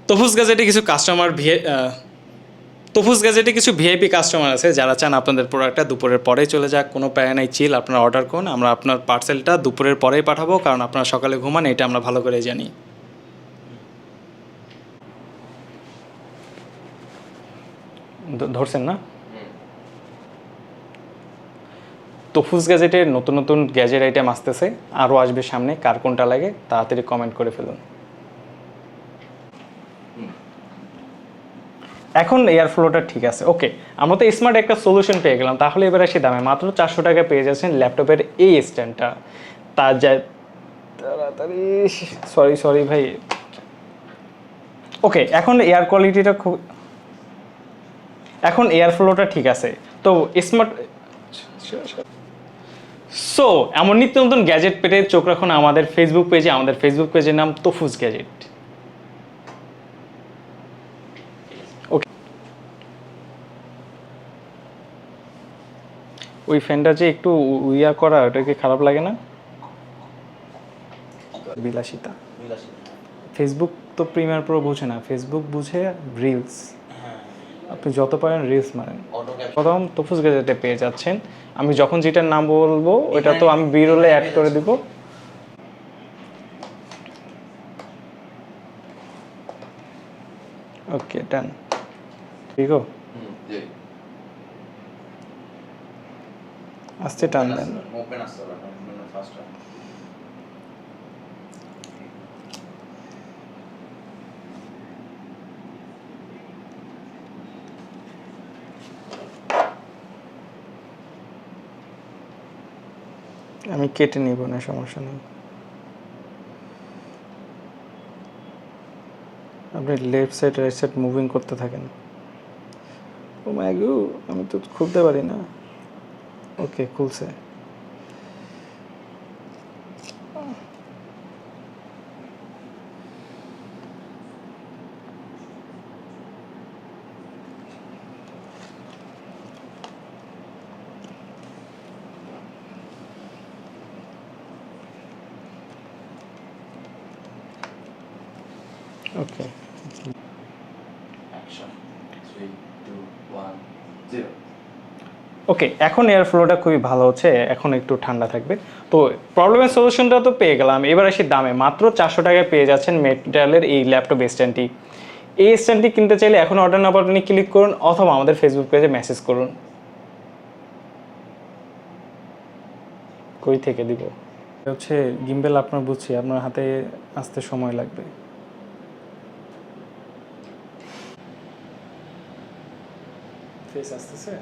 তফুজ গ্যাজেটে কিছু কাস্টমার তফুজ গ্যাজেটে কিছু VIP customer আছে যারা চান আপনাদের প্রোডাক্টটা দুপুরের পরেই চলে যাক, কোনো প্যারা নাই, চিল, আপনারা অর্ডার করুন, আমরা আপনার পার্সেলটা দুপুরের পরেই পাঠাবো, কারণ আপনারা সকালে ঘুমান, এটা আমরা ভালো করে জানি। ধরছেন না? তফুজ গ্যাজেটের নতুন নতুন গ্যাজেট আইটেম আসতেছে, আরও আসবে সামনে। কার কোনটা লাগে তাড়াতাড়ি কমেন্ট করে ফেলুন। এখন এয়ার ফ্লোটা ঠিক আছে, ওকে। আমরা তো স্মার্ট একটা সলিউশন পেয়ে গেলাম। তাহলে এবার আসি দামে। মাত্র 400 টাকা পেয়ে যাচ্ছেন ল্যাপটপের এই স্ট্যান্ডটা। তার যা তাড়াতাড়ি, সরি ভাই। ওকে, এখন এয়ার কোয়ালিটিটা খুব, এখন এয়ার ফ্লোটা ঠিক আছে। তো স্মার্ট, সো এমন নিত্য নতুন গ্যাজেট পেতে চোখ রাখুন আমাদের ফেসবুক পেজে। আমাদের ফেসবুক পেজের নাম তফুজ গ্যাজেট। ওকে, ওই ফ্যানটা যে একটু ইয়া করা, ওটা কি খারাপ লাগে না? বিলাসিতা, ফেসবুক তো প্রিমিয়ার প্রো বুঝে না, ফেসবুক বুঝে রিলস। আপনি যত পারেন রিলস মারেন। প্রথম তফুজ গ্যাজেটে পেয়ে যাচ্ছেন। আমি যখন যেটার নাম বলবো ওটা তো আমি বিরলে অ্যাড করে দিব। ওকে, ডান। ঠিক আছে, আস্তে টান দেন। আমি কেটে নিব না, সমস্যা নেই। আপনি left side right side moving করতে থাকেন। ও মাই গো, আমি তো খুলতে পারি না। ওকে, খুলছে। ওকে, ওকে, এখন এয়ার ফ্লোটা খুবই ভালো হচ্ছে, এখন একটু ঠান্ডা থাকবে। তো প্রবলেমের সলিউশনটা তো পেয়ে গেলাম। এবার আসি দামে। মাত্র 400 টাকায় পেয়ে যাচ্ছেন মেটালের এই ল্যাপটপ স্ট্যান্ডটি। এই স্ট্যান্ডটি কিনতে চাইলে এখন অর্ডার নাও বাটনে ক্লিক করুন, অথবা আমাদের ফেসবুক পেজে মেসেজ করুন। কই থেকে দিব হচ্ছে গিম্বেল, আপনার বুঝছি, আপনার হাতে আসতে সময় লাগবে। ফেস আসতেছে।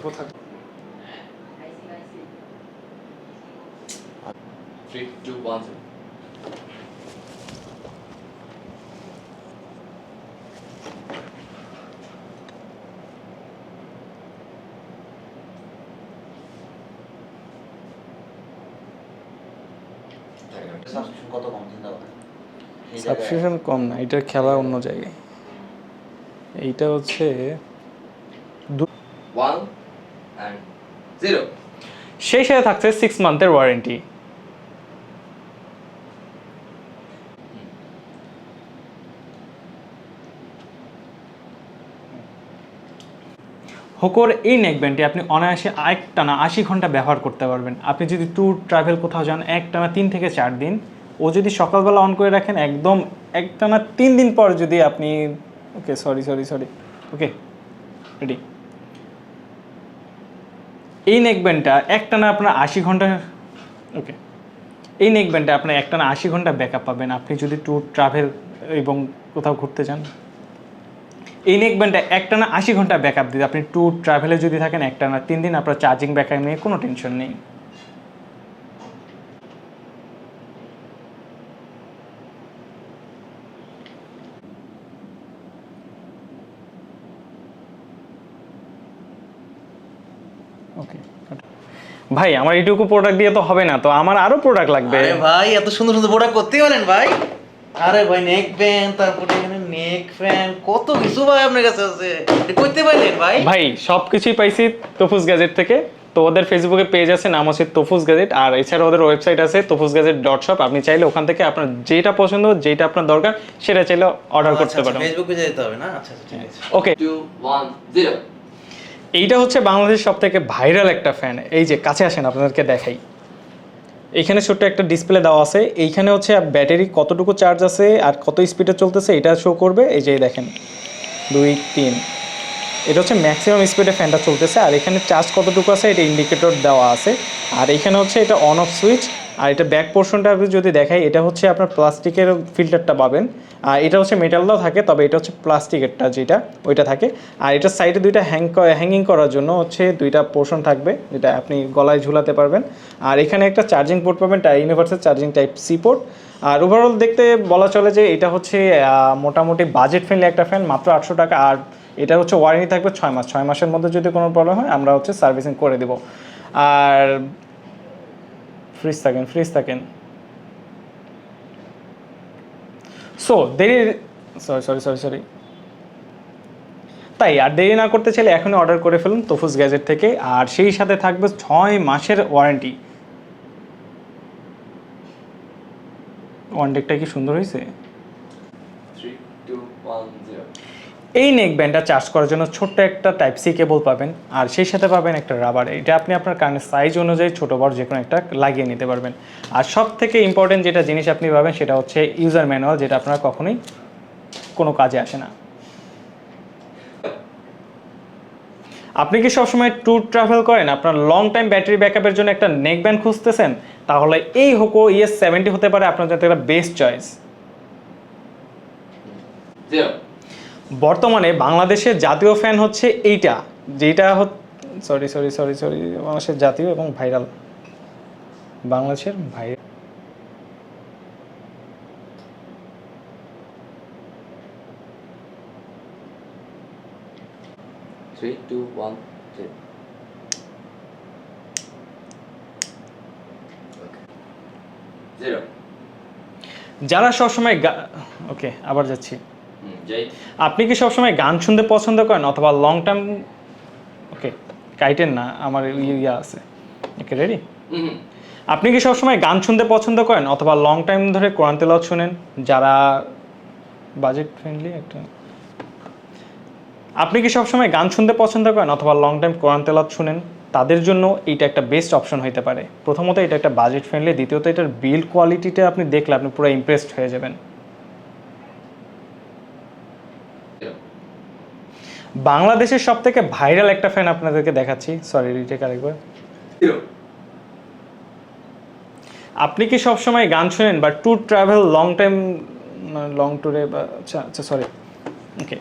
কোথায়? 3, 2, 1, 0. সাবস্ক্রিপশন কম না, এটার খেলা অন্য জায়গায়। এইটা হচ্ছে 1 and 0. সেই সাথে থাকছে 6 মান্থের ওয়ারেন্টি। হোকোর এই নেকব্যান্ডটি আপনি অনায়াসে একটানা 80 ঘন্টা ব্যবহার করতে পারবেন। আপনি যদি ট্যুর ট্রাভেল কোথাও যান, একটানা 3 থেকে 4 দিন। ও যদি সকালবেলা অন করে রাখেন, একদম একটানা 3 দিন পর যদি আপনি, ওকে সরি, ওকে রেডি। এই নেকব্যান্ডটা একটানা আপনার 80 ঘন্টা, ওকে, এই নেকব্যান্ডটা আপনার একটানা 80 ঘন্টা ব্যাকআপ পাবেন আপনি যদি ট্যুর ট্রাভেল এবং কোথাও ঘুরতে যান। এই নেকব্যান্ডটা একটানা 80 ঘন্টা ব্যাকআপ দিতে, আপনি ট্যুর ট্রাভেলে যদি থাকেন একটানা 3 দিন, আপনার চার্জিং ব্যাকআপ নিয়ে কোনো টেনশন নেই। ওকে ভাই আমার এইটুকু প্রোডাক্ট দিয়ে তো হবে না, তো আমার আরো প্রোডাক্ট লাগবে। আরে ভাই এত সুন্দর সুন্দর প্রোডাক্ট করতেই পারেন ভাই। আরে ভাই নেক ব্যান্ড, তারপরে এখানে নেক ফ্যান, কত কিছু ভাই আপনার কাছে আছে, এটা করতে পারলেন ভাই? ভাই সবকিছুই পাইছি তফুজ গ্যাজেট থেকে। তো ওদের ফেসবুকে পেজ আছে, নাম হচ্ছে তফুজ গ্যাজেট, আর এছাড়া ওদের ওয়েবসাইট আছে tofuzgadget.shop। আপনি চাইলে ওখান থেকে আপনার যেটা পছন্দ, যেটা আপনার দরকার সেটা চাইলে অর্ডার করতে পারেন। ফেসবুকে যেতে হবে না? আচ্ছা আচ্ছা ঠিক আছে। ওকে, 2, 1, 0. এইটা হচ্ছে বাংলাদেশের সব থেকে ভাইরাল একটা ফ্যান। এই যে কাছে আসেন আপনাদেরকে দেখাই। এইখানে ছোট্ট একটা ডিসপ্লে দেওয়া আছে, এইখানে হচ্ছে ব্যাটারি কতটুকু চার্জ আছে আর কত স্পিডে চলতেছে এটা শো করবে। এই যে দেখেন 2, 3, এটা হচ্ছে ম্যাক্সিমাম স্পিডে ফ্যানটা চলতেছে। আর এখানে চার্জ কতটুকু আছে এটা ইন্ডিকেটর দেওয়া আছে। আর এখানে হচ্ছে এটা অন অফ সুইচ। আর এটা ব্যাক পোর্শনটা আপনি যদি দেখাই, এটা হচ্ছে আপনার প্লাস্টিকের ফিল্টারটা পাবেন। আর এটা হচ্ছে মেটালটাও থাকে, তবে এটা হচ্ছে প্লাস্টিকেরটা যেটা ওইটা থাকে। আর এটার সাইডে দুইটা হ্যাঙ্গিং করার জন্য হচ্ছে দুইটা পোর্শন থাকবে, যেটা আপনি গলায় ঝুলাতে পারবেন। আর এখানে একটা চার্জিং পোর্ট পাবেন, universal charging type C port. আর ওভারঅল দেখতে বলা চলে যে এটা হচ্ছে মোটামুটি বাজেট ফ্রেন্ডলি একটা ফ্যান, মাত্র 800 টাকা। আর এটা হচ্ছে ওয়ারেন্টি থাকবে 6 মাস। 6 মাসের মধ্যে যদি কোনো প্রবলেম হয় আমরা হচ্ছে সার্ভিসিং করে দেব। আর ফ্রিজ থাকেন সো দেরি সরি তাই আর দেরি না করতে চাইলে এখনই অর্ডার করে ফেলুন তফুজ গ্যাজেট থেকে। আর সেই সাথে থাকবে 6 মাসের ওয়ারেন্টি। ওয়ারেন্টিটা কি সুন্দর হয়েছে? 3, 2, 1, 0. এই নেক ব্যান্ডটা চার্জ করার জন্য ছোট্ট একটা টাইপ সি কেবল পাবেন, আর সেই সাথে পাবেন একটা রাবার। এটা আপনি আপনার কানের সাইজ অনুযায়ী ছোটো বড় যে কোনো একটা লাগিয়ে নিতে পারবেন। আর সব থেকে ইম্পর্টেন্ট যেটা জিনিস আপনি পাবেন সেটা হচ্ছে ইউজার ম্যানুয়াল, যেটা আপনার কখনোই কোনো কাজে আসে না। আপনি কি সবসময় ট্যুর ট্রাভেল করেন, আপনার লং টাইম ব্যাটারি ব্যাকআপের জন্য একটা নেক ব্যান্ড খুঁজতেছেন, তাহলে এই হোকো ES70 হতে পারে আপনার জন্য একটা বেস্ট চয়েস। 0. বর্তমানে বাংলাদেশের জাতীয় ফ্যান হচ্ছে এইটা, যেটা সরি বাংলাদেশের জাতীয় এবং ভাইরাল, বাংলাদেশের ভাইরাল। 3, 2, 1, 0. Okay. 0. যারা সবসময় ওকে আবার যাচ্ছি। Jay. আপনি কি সবসময় গান শুনতে পছন্দ করেন অথবা লং টাইম, ওকে কাইটেন না আমার ইয়া আছে, ওকে রেডি। আপনি কি সবসময় গান শুনতে পছন্দ করেন অথবা লং টাইম ধরে কোরআন তেলাওয়াত শুনেন? যারা বাজেট ফ্রেন্ডলি একটা, আপনি কি সবসময় গান শুনতে পছন্দ করেন অথবা লং টাইম কোরআন তেলাওয়াত শুনেন? তাদের জন্য এইটা একটা বেস্ট অপশন হতে পারে। প্রথমত এটা একটা বাজেট ফ্রেন্ডলি, দ্বিতীয়ত এটার বিল্ড কোয়ালিটিটা আপনি দেখলে আপনি পুরো ইমপ্রেসড হয়ে যাবেন। বাংলাদেশের সব থেকে ভাইরাল একটা ফ্যান আপনাদেরকে দেখাচ্ছি, সরি রিটেক আরেকবার। 0. আপনি কি সবসময় গান শুনেন বা ট্যুর ট্রাভেল লং ট্যুরে বা আচ্ছা সরি ওকে,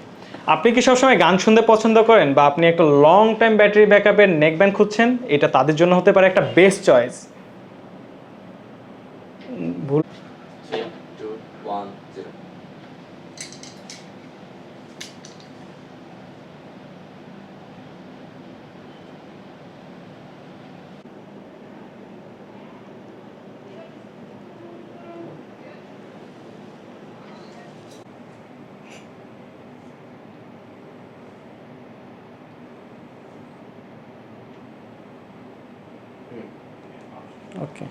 আপনি কি সবসময় গান শুনতে পছন্দ করেন বা আপনি একটা লং টাইম ব্যাটারি ব্যাকআপের নেক ব্যান্ড খুঁজছেন? এটা তাদের জন্য হতে পারে একটা বেস্ট চয়েস। ভুল 3, 2, 1, 0. ওকে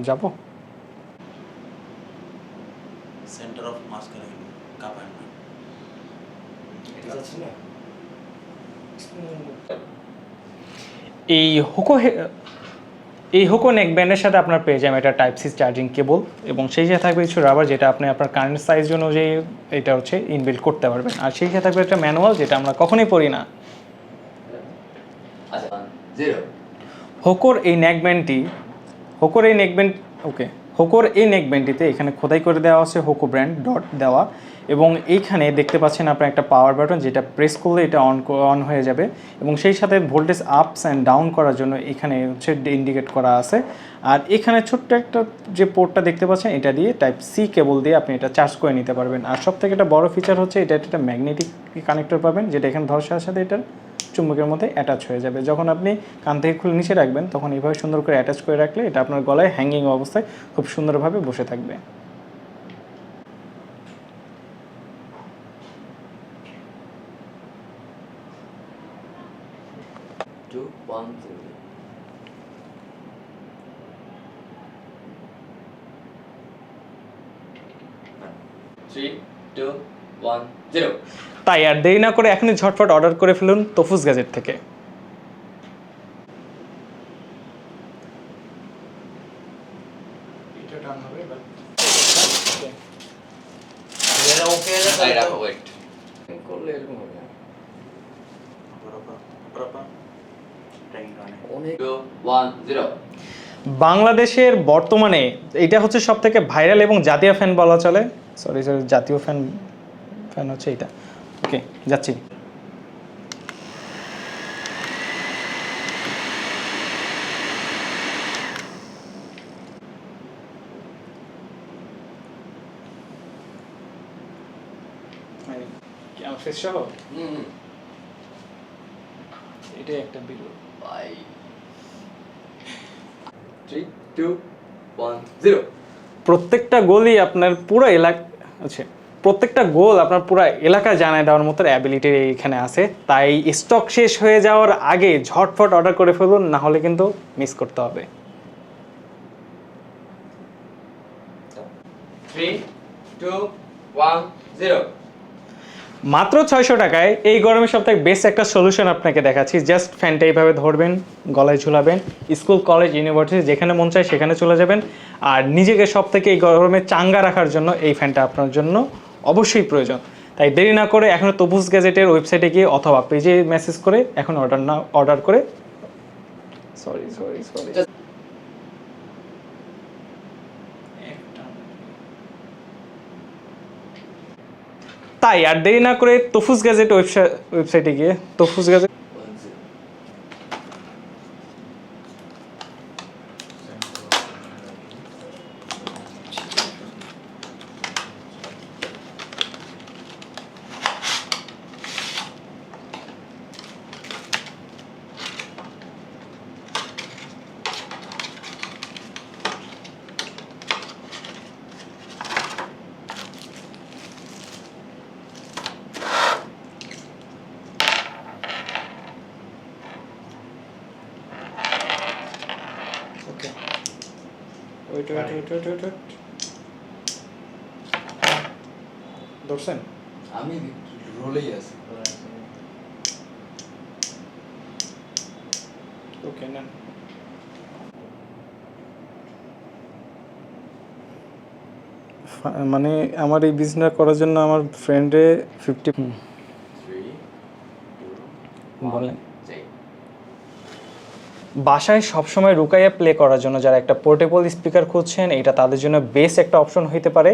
যাবো। সেন্টার অফ মাস করে কাপায় না, এটা যাচ্ছে না। এই হোকো নেক ব্যান্ডের সাথে আপনার পেয়ে যাবেন একটা টাইপ সি চার্জিং কেবল, এবং সেই সাথে থাকবে কিছু রাবার, যেটা আপনি আপনার কারেন্ট সাইজ অনুযায়ী এটা হচ্ছে ইনবিল্ড করতে পারবেন। আর সেই সাথে থাকবে একটা ম্যানুয়াল, যেটা আমরা কখনোই পড়ি না। আচ্ছা 0. হোকোর এই নেক ব্যান্ডটিতে এখানে খোদাই করে দেওয়া আছে হোকো ব্র্যান্ড ডট দেওয়া, এবং এইখানে দেখতে পাচ্ছেন আপনার একটা পাওয়ার বাটন, যেটা প্রেস করলে এটা অন হয়ে যাবে, এবং সেই সাথে ভোল্টেজ আপস অ্যান্ড ডাউন করার জন্য এখানে হচ্ছে ইন্ডিকেট করা আছে। আর এখানে ছোট্ট একটা যে পোর্টটা দেখতে পাচ্ছেন, এটা দিয়ে টাইপ সি কেবল দিয়ে আপনি এটা চার্জ করে নিতে পারবেন। আর সব থেকে একটা বড় ফিচার হচ্ছে এটা একটা ম্যাগনেটিক কানেক্টর পাবেন, যেটা এখানে ধরার সাথে সাথে এটার চুম্বকের মধ্যে অ্যাটাচ হয়ে যাবে। যখন আপনি কান থেকে খুলে নিচে রাখবেন তখন এইভাবে সুন্দর করে অ্যাটাচ করে রাখলে এটা আপনার গলায় হ্যাঙ্গিং অবস্থায় খুব সুন্দরভাবে বসে থাকবে। 2 1 0 3 2 1 0 তাই আর দেরি না করে এখনই ঝটফট অর্ডার করে ফেলুন তফুজ গ্যাজেট থেকে। ওকে তাই রাখো ওয়েট করলে এরকম হবে না অনেক 2 1 0 বাংলাদেশের বর্তমানে এটা হচ্ছে সব থেকে ভাইরাল এবং জাতীয় ফ্যান বলা চলে। সরি জাতীয় ফ্যান হচ্ছে এটা। ওকে যাচ্ছি। এটাই একটা বিরল। 3 2 1 0 প্রত্যেকটা গোলই আপনার পুরো প্রত্যেকটা গোল আপনার পুরো এলাকা জানায় দেওয়ার মতো অ্যাবিলিটি এখানে আছে। তাই স্টক শেষ হয়ে যাওয়ার আগে ঝটফট অর্ডার করে ফেলুন, না হলে কিন্তু মিস করতে হবে। 3 2 1 0 মাত্র 600 টাকায় এই গরমের সবথেকে বেস্ট একটা সলিউশন আপনাকে দেখাচ্ছি। জাস্ট ফ্যানটা এইভাবে ধরবেন, গলায় ঝুলাবেন, স্কুল কলেজ ইউনিভার্সিটি যেখানে মন চায় সেখানে চলে যাবেন। আর নিজেকে সব থেকে এই গরমে চাঙ্গা রাখার জন্য এই ফ্যানটা আপনার জন্য অবশ্যই প্রয়োজন। তাই দেরি না করে এখন তফুজ গ্যাজেটের ওয়েবসাইটে গিয়ে অথবা পেজে মেসেজ করে এখন অর্ডার করে সরি তাই আর দেরি না করে তফুজ গ্যাজেট ওয়েবসাইটে গিয়ে তফুজ গ্যাজেট ওয়েট ধরছেন? আমি রোলেই আছি ওকে নেন। মানে আমার এই বিজনেস করার জন্য আমার ফ্রেন্ডে 50 3 2 বলেন। 1 বাসায় সবসময় রুকাইয়া প্লে করার জন্য যারা একটা পোর্টেবল স্পিকার খুঁজছেন, এটা তাদের জন্য বেস্ট একটা অপশন হতে পারে।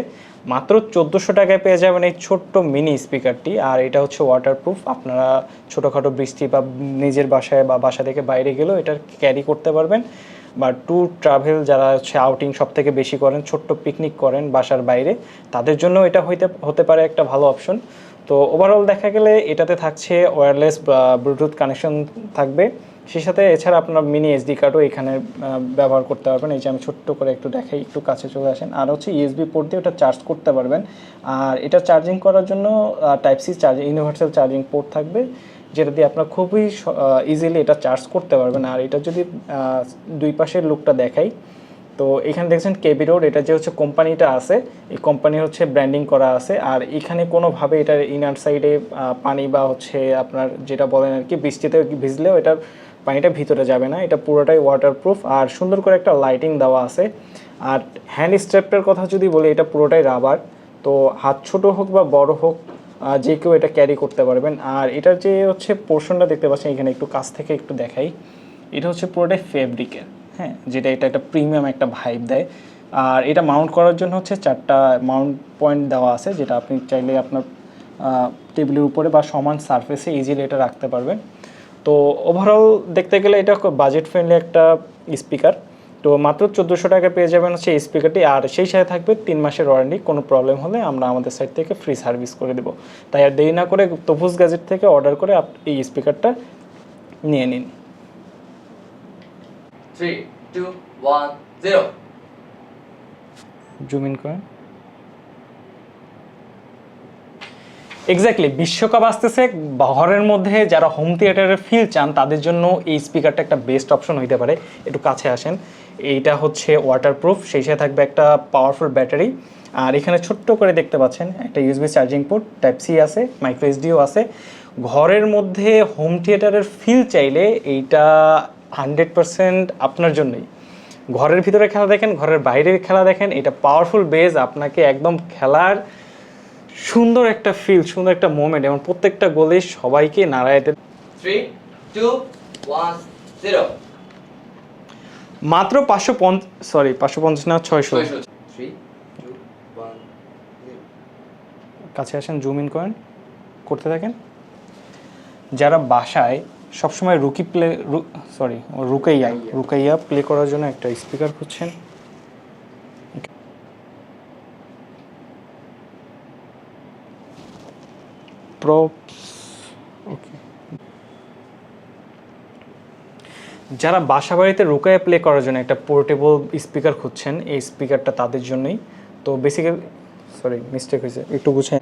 মাত্র 1400 টাকায় পেয়ে যাবেন এই ছোট্ট মিনি স্পিকারটি। আর এটা হচ্ছে ওয়াটারপ্রুফ। আপনারা ছোটোখাটো বৃষ্টি বা নিজের বাসায় বা বাসা থেকে বাইরে গেলেও এটা ক্যারি করতে পারবেন। বা ট্যুর ট্রাভেল যারা হচ্ছে আউটিং সব থেকে বেশি করেন, ছোট্ট পিকনিক করেন বাসার বাইরে, তাদের জন্য এটা হতে পারে একটা ভালো অপশন। তো ওভারঅল দেখা গেলে এটাতে থাকছে ওয়্যারলেস ব্লুটুথ কানেকশন থাকবে, সেই সাথে এছাড়া আপনার মিনি এসডি কার্ডও এখানে ব্যবহার করতে পারবেন। এই যে আমি ছোট্ট করে একটু দেখাই, একটু কাছে চলে আসেন। আর হচ্ছে ইউএসবি পোর্ট দিয়ে ওটা চার্জ করতে পারবেন। আর এটা চার্জিং করার জন্য type C charging universal charging port থাকবে, যেটা দিয়ে আপনার খুবই ইজিলি এটা চার্জ করতে পারবেন। আর এটা যদি দুই পাশের লুকটা দেখাই, তো এখানে দেখছেন কেবি রোড, এটা যে হচ্ছে কোম্পানিটা আছে, এই কোম্পানি হচ্ছে ব্র্যান্ডিং করা আছে। আর এখানে কোনোভাবে এটার ইনার সাইডে পানি বা হচ্ছে আপনার যেটা বলেন আর কি বৃষ্টিতে ভিজলেও এটার পানিটা ভিতরে যাবে না। এটা পুরোটাই ওয়াটারপ্রুফ আর সুন্দর করে একটা লাইটিং দেওয়া আছে। আর হ্যান্ড স্ট্র্যাপটার কথা যদি বলি, এটা পুরোটাই রাবার। তো হাত ছোট হোক বা বড় হোক, যে কেউ এটা ক্যারি করতে পারবেন। আর এটার যে হচ্ছে পোর্শনটা দেখতে পাচ্ছেন এখানে, একটু কাছ থেকে একটু দেখাই, এটা হচ্ছে পুরোটাই ফেব্রিকের, হ্যাঁ, যেটা এটা একটা প্রিমিয়াম একটা ভাইব দেয়। আর এটা মাউন্ট করার জন্য হচ্ছে 4টা মাউন্ট পয়েন্ট দেওয়া আছে, যেটা আপনি চাইলে আপনার টেবিলের উপরে বা সমান সারফেসে ইজিলি এটা রাখতে পারবেন। তো ওভারঅল দেখতে গেলে এটা বাজেট ফ্রেন্ডলি একটা স্পিকার। তো মাত্র 1400 টাকা পেয়ে যাবেন হচ্ছে এই স্পিকারটি। আর সেই সাথে থাকবে 3 মাসের ওয়ারেন্টি, কোনো প্রবলেম হলে আমরা আমাদের সাইড থেকে ফ্রি সার্ভিস করে দেবো। তাই আর দেরি না করে তফুজ গ্যাজেট থেকে অর্ডার করে এই স্পিকারটা নিয়ে নিন। 3, 2, 1, 0. জুম ইন করেন। এক্স্যাক্টলি, বিশ্বকাপ আসতেছে, ঘরের মধ্যে যারা হোম থিয়েটারের ফিল চান তাদের জন্য এই স্পিকারটা একটা বেস্ট অপশন হইতে পারে। একটু কাছে আসেন। এইটা হচ্ছে ওয়াটারপ্রুফ, সেই সাথে থাকবে একটা পাওয়ারফুল ব্যাটারি, আর এখানে ছোট্ট করে দেখতে পাচ্ছেন একটা USB charging port, type C আছে, মাইক্রো এসডিও আছে। ঘরের মধ্যে হোম থিয়েটারের ফিল চাইলে এইটা 100% আপনার জন্যই। ঘরের ভিতরে খেলা দেখেন, ঘরের বাইরের খেলা দেখেন, এটা পাওয়ারফুল বেজ আপনাকে একদম খেলার সুন্দর একটা ফিল, সুন্দর একটা মোমেন্ট এবং প্রত্যেকটা গোলে সবাইকে নাড়াইতে। 3, 2, 1, 0. মাত্র 550 না 600। 3, 2, 1, 0. কাছে আসেন, জুম ইন করেন, করতে থাকেন। যারা বাসায় সবসময় রুকাইয়া প্লে করার জন্য একটা স্পিকার খুঁজছেন, ওকে, যারা বাসা বাড়িতে রুকাইয়া প্লে করার জন্য একটা পোর্টেবল স্পিকার খুঁজছেন, এই স্পিকারটা তাদের জন্যই। তো বেসিক্যালি মিস্টেক হয়েছে, একটু গুছিয়ে।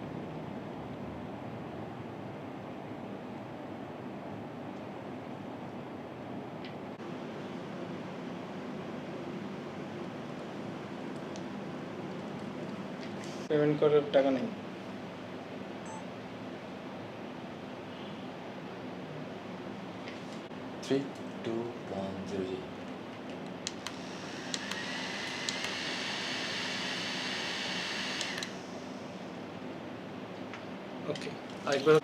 পেমেন্ট করার টাকা নেই। Three, two, one, zero. ওকে, আরেকবার।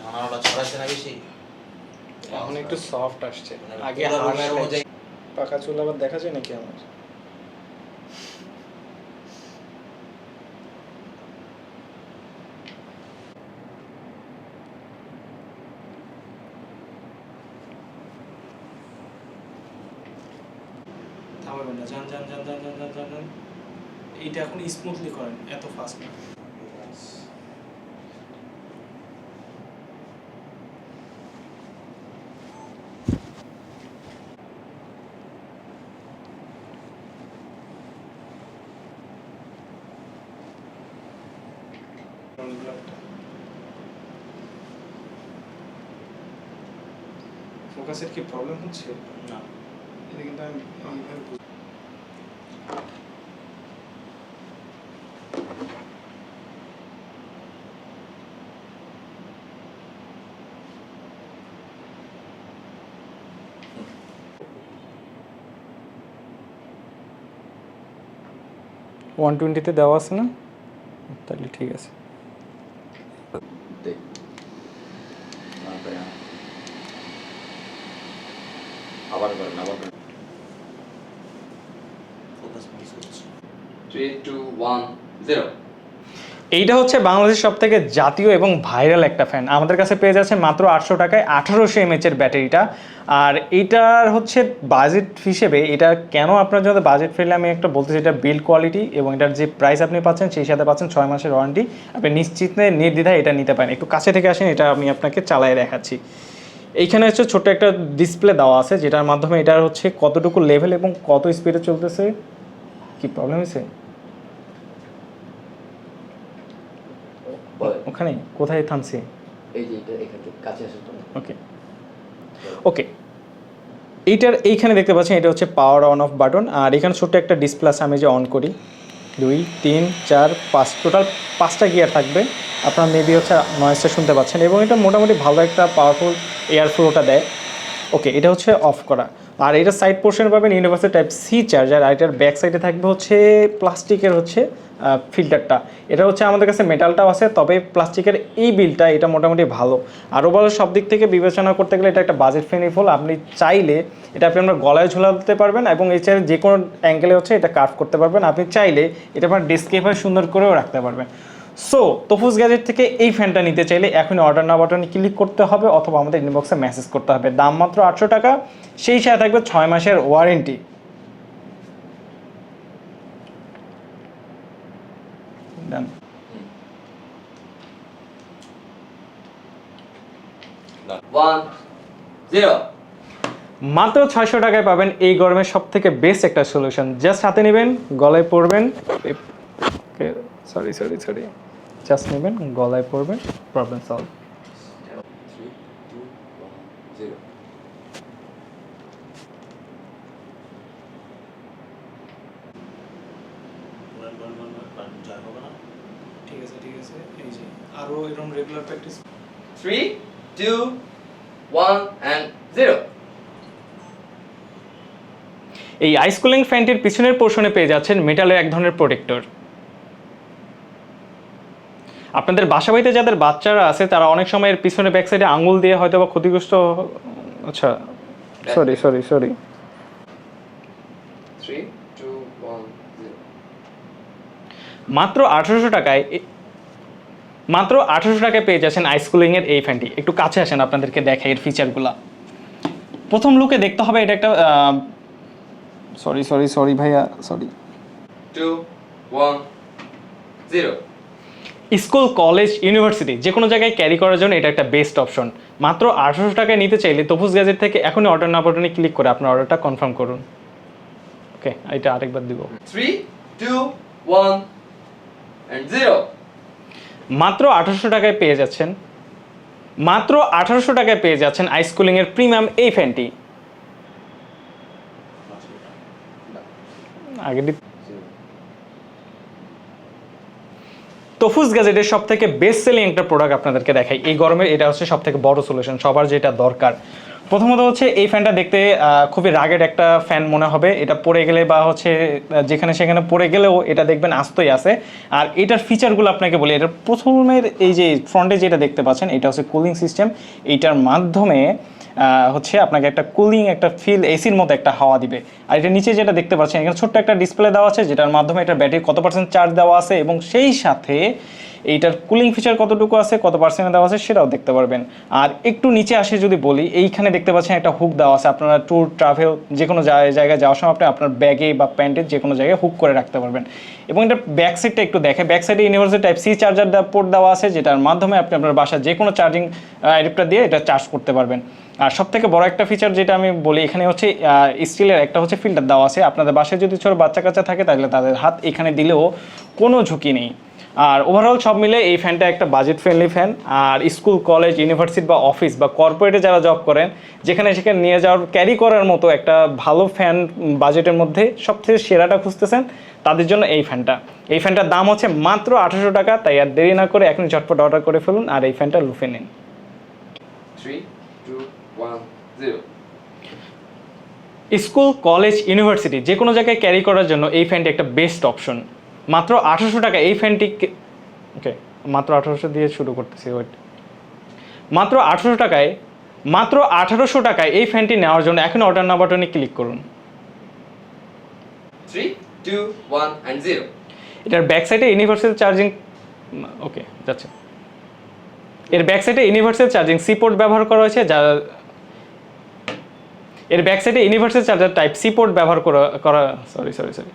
আনারটা ছড়াচ্ছে না বেশি? এখন একটু সফট আসছে, আগে পুরো হার্ড রুমের অনুযায়ী। পাকা চুল আবার দেখা যায় নাকি আমার? থামাবেন না, যান যান যান যান যান যান যান যান। এইটা এখন স্মুথলি করেন, এত ফাস্ট না। ফোকাসের কি প্রবলেম হচ্ছে? না, এটা কিন্তু আমি এইভাবে বুঝি। ওয়ান টোয়েন্টিতে দেওয়া আছে না? তাহলে ঠিক আছে। আবার করেন, আবার করেন। ফোকাস মিস হচ্ছে। 3, 2, 1, 0. এইটা হচ্ছে বাংলাদেশের সব থেকে জাতীয় এবং ভাইরাল একটা ফ্যান। আমাদের কাছে পেয়ে যাচ্ছে মাত্র 800 টাকায় 1800 mAh এর ব্যাটারিটা। আর এইটার হচ্ছে বাজেট হিসেবে এটা কেন আপনার জন্য বাজেট ফ্রেন্ডলি আমি একটা বলতেছি, এটা বিল্ড কোয়ালিটি এবং এটার যে প্রাইস আপনি পাচ্ছেন সেই সাথে পাচ্ছেন 6 মাসের ওয়ারেন্টি। আপনি নিশ্চিন্তে নির্দ্বিধায় এটা নিতে পারেন। একটু কাছে থেকে আসেন, এটা আমি আপনাকে চালায় দেখাচ্ছি। এইখানে হচ্ছে ছোট্ট একটা ডিসপ্লে দেওয়া আছে যেটার মাধ্যমে এটার হচ্ছে কতটুকু লেভেল এবং কত স্পিডে চলতেছে। কি প্রবলেম হয়েছে ওখানে? কোথায় থামছি? এই যে এটা এখান থেকে কাছে আসে তো। ওকে ওকে, এইখানে দেখতে পাচ্ছেন এটা হচ্ছে পাওয়ার অন অফ বাটন। আর এখানে ছোট্ট একটা ডিসপ্লে আছে, আমি যে অন করি 2, 3, 4, 5, টোটাল 5টা গিয়ার থাকবে। আপনারা মেবি হচ্ছে নয়েজটা শুনতে পাচ্ছেন এবং এটা মোটামুটি ভালো একটা পাওয়ারফুল এয়ার ফ্লোটা দেয়। ওকে, এটা হচ্ছে অফ করা। আর এটা সাইড পোর্শনে পাবেন ইউনিভার্সাল টাইপ সি চার্জার, আর এটার ব্যাক সাইডে থাকবে হচ্ছে প্লাস্টিকের হচ্ছে ফিল্টারটা। এটা হচ্ছে আমাদের কাছে মেটালটাও আছে, তবে প্লাস্টিকের এই বিলটা এটা মোটামুটি ভালো। আর ওভারঅল সব দিক থেকে বিবেচনা করতে গেলে এটা একটা বাজেট ফ্রেন্ডলি ফোন। আপনি চাইলে এটা আপনি আপনার গলায় ঝোলাতে পারবেন এবং এছাড়া যে কোনো অ্যাঙ্গেলে হচ্ছে এটা কার্ভ করতে পারবেন। আপনি চাইলে এটা আপনার ডেস্কে এভাবে সুন্দর করেও রাখতে পারবেন। সো তফুজ গ্যাজেট থেকে এই ফ্যানটা নিতে চাইলে এখনই অর্ডার নাও বাটনে ক্লিক করতে হবে অথবা আমাদের ইনবক্সে মেসেজ করতে হবে। দাম মাত্র 800 টাকা, সেই সাথে থাকবে 6 মাসের ওয়ারেন্টি। ডান। One zero. মাত্র 600 টাকায় পাবেন এই গরমের সব থেকে বেস্ট একটা সলিউশন। জাস্ট হাতে নেবেন, গলায় পরবেন, সরি সরি সরি, জাস্ট নেবেন, গলায় পরবেন, প্রবলেম সলভ। 3, 2, 1, 0. ঠিক আছে ঠিক আছে, এই যে আরো এরকম রেগুলার প্র্যাকটিস। 3, 2, 1 and 0. এই আইস কুলিং ফ্যানটির পিছনের পোর্শনে পেয়ে যাচ্ছেন মেটালের এক ধরনের প্রোটেক্টর। আপনাদের বাসা বাড়িতে যাদের বাচ্চারা আছে তারা অনেক সময় এর পিছনে ব্যাক সাইডে আঙুল দিয়ে হয়তো বা ক্ষতিগ্রস্ত, আচ্ছা সরি সরি সরি, 3, 2, 1, 0. মাত্র 1800 টাকায় মাত্র 1800 টাকায় পেয়ে যাচ্ছেন আইস কুলিং এর এই ফ্যানটি। একটু কাছে আসেন, আপনাদেরকে দেখাই এর ফিচারগুলো। প্রথম লুকে দেখতে হবে এটা একটা সরি সরি সরি ভাইয়া সরি, 2, 1, 0. স্কুল, কলেজ, ইউনিভার্সিটি যে কোনো জায়গায় ক্যারি করার জন্য এটা একটা বেস্ট অপশন। মাত্র 1800 টাকায় নিতে চাইলে তফুজ গ্যাজেট থেকে এখনই অর্ডার না বাটনে ক্লিক করে আপনার অর্ডারটা কনফার্ম করুন। ওকে, এটা আরেকবার দিব। 3, 2, 1 and 0. মাত্র 1800 টাকায় পেয়ে যাচ্ছেন, মাত্র 1800 টাকায় পেয়ে যাচ্ছেন আইস কুলিং এর প্রিমিয়াম এই ফ্যানটি। আগে তফুজ গ্যাজেটের সব থেকে বেস্ট সেলিং একটা প্রোডাক্ট আপনাদেরকে দেখাই এই গরমে। এটা হচ্ছে সব থেকে বড় সলিউশন, সবার যেটা দরকার। প্রথমত হচ্ছে এই ফ্যানটা দেখতে খুবই রাগেড একটা ফ্যান মনে হবে। এটা পড়ে গেলে বা হচ্ছে যেখানে সেখানে পড়ে গেলেও এটা দেখবেন আস্তই আছে। আর এটার ফিচারগুলো আপনাকে বলি, এটার প্রথমের এই যে ফ্রন্টে যেটা দেখতে পাচ্ছেন এটা হচ্ছে কুলিং সিস্টেম। এইটার মাধ্যমে হচ্ছে আপনাকে একটা কুলিং একটা ফিল, এসির মতো একটা হাওয়া দিবে। আর এটা নিচে যেটা দেখতে পাচ্ছেন এখানে ছোট্ট একটা ডিসপ্লে দেওয়া আছে যেটার মাধ্যমে এটা ব্যাটারি কত পার্সেন্ট চার্জ দেওয়া আছে এবং সেই সাথে এইটার কুলিং ফিচার কতটুকু আছে, কত পার্সেন্ট দেওয়া আছে সেটাও দেখতে পারবেন। আর একটু নিচে আসে যদি বলি, এইখানে দেখতে পাচ্ছেন একটা হুক দেওয়া আছে। আপনারা ট্যুর ট্রাভেল যে কোনো জায়গায় যাওয়ার সময় আপনি আপনার ব্যাগে বা প্যান্টের যে কোনো জায়গায় হুক করে রাখতে পারবেন। এবং এটা ব্যাক সাইডটা একটু দেখে, ব্যাক সাইডে universal type C charger port দেওয়া আছে যেটার মাধ্যমে আপনি আপনার বাসার যে কোনো চার্জিং অ্যাডাপ্টার দিয়ে এটা চার্জ করতে পারবেন। আর সব থেকে বড় একটা ফিচার যেটা আমি বলি, এখানে হচ্ছে স্টিলের একটা হচ্ছে ফিল্টার দেওয়া আছে। আপনাদের বাসায় যদি ছোটো বাচ্চা কাচ্চা থাকে তাহলে তাদের হাত এখানে দিলেও কোনো ঝুঁকি নেই। আর ওভারঅল সব মিলে এই ফ্যানটা একটা বাজেট ফ্রেন্ডলি ফ্যান। আর স্কুল, কলেজ, ইউনিভার্সিটি বা অফিস বা কর্পোরেটে যারা জব করেন, যেখানে সেখানে নিয়ে যাওয়ার ক্যারি করার মতো একটা ভালো ফ্যান বাজেটের মধ্যে সবথেকে সেরাটা খুঁজতেছেন, তাদের জন্য এই ফ্যানটা। এই ফ্যানটার দাম হচ্ছে মাত্র 1800 টাকা। তাই আর দেরি না করে এখনই ঝটপট অর্ডার করে ফেলুন আর এই ফ্যানটা লুফে নিন। 3, 2, 1, 0. স্কুল, কলেজ, ইউনিভার্সিটি যে কোনো জায়গায় ক্যারি করার জন্য এই ফ্যানটি একটা বেস্ট অপশন। মাত্র 1800 টাকা এই ফ্যানটি, ওকে মাত্র 1800 দিয়ে শুরু করতেছি, ওয়েট। মাত্র 1800 টাকায়, মাত্র 1800 টাকায় এই ফ্যানটি নেওয়ার জন্য এখন অর্ডার নাও বাটনে ক্লিক করুন। 3, 2, 1 and 0. এটার ব্যাক সাইডে ইউনিভার্সাল চার্জিং, ওকে যাচ্ছে, এর ব্যাক সাইডে ইউনিভার্সাল চার্জিং সি পোর্ট ব্যবহার করা হয়েছে, যা এর ব্যাক সাইডে universal charger type C port ব্যবহার করা সরি সরি সরি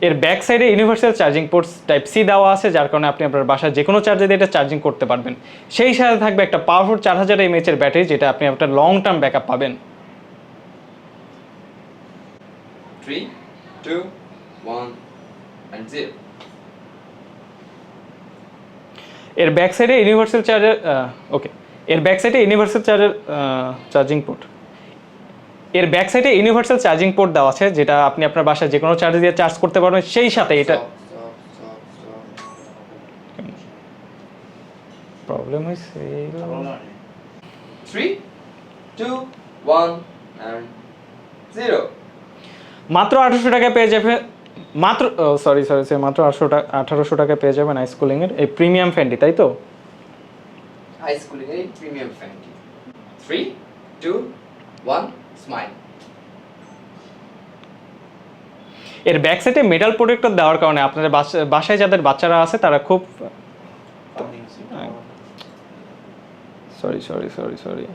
এর ব্যাক সাইডে universal charging port type C দেওয়া আছে, যার কারণে আপনি আপনার বাসায় যে কোনো চার্জার দিয়ে এটা চার্জিং করতে পারবেন। সেই সাথে থাকবে একটা পাওয়ারফুল 4000 mAh এর ব্যাটারি, যেটা আপনি একটা লং টার্ম ব্যাকআপ পাবেন। 3, 2, 1 and 0. এর ব্যাক সাইডে ইউনিভার্সাল চার্জার, ওকে এর ব্যাক সাইডে ইউনিভার্সাল চার্জার চার্জিং পোর্ট, এর ব্যাক সাইডে ইউনিভার্সাল চার্জিং পোর্ট দেওয়া আছে, যেটা আপনি আপনার বাসায় যে কোনো চার্জার দিয়ে চার্জ করতে পারবেন। সেই সাথে এটা Stop. প্রবলেম হয়েছে। 3, 2, 1 and 0. মাত্র 1800 টাকায় পেয়ে যাবে, মাত্র সরি সরি সরি মাত্র 1800 টাকায় পেয়ে যাবেন আইস কুলিং এর এই প্রিমিয়াম ফ্যানটি, তাই তো? Ice cooling a premium fan. 3, 2, 1, smile. এর ব্যাক সাইডে মেটাল প্রোটেক্টর দেওয়ার কারণে আপনাদের বাসায় যাদের বাচ্চারা আছে তারা খুব সরি সরি সরি সরি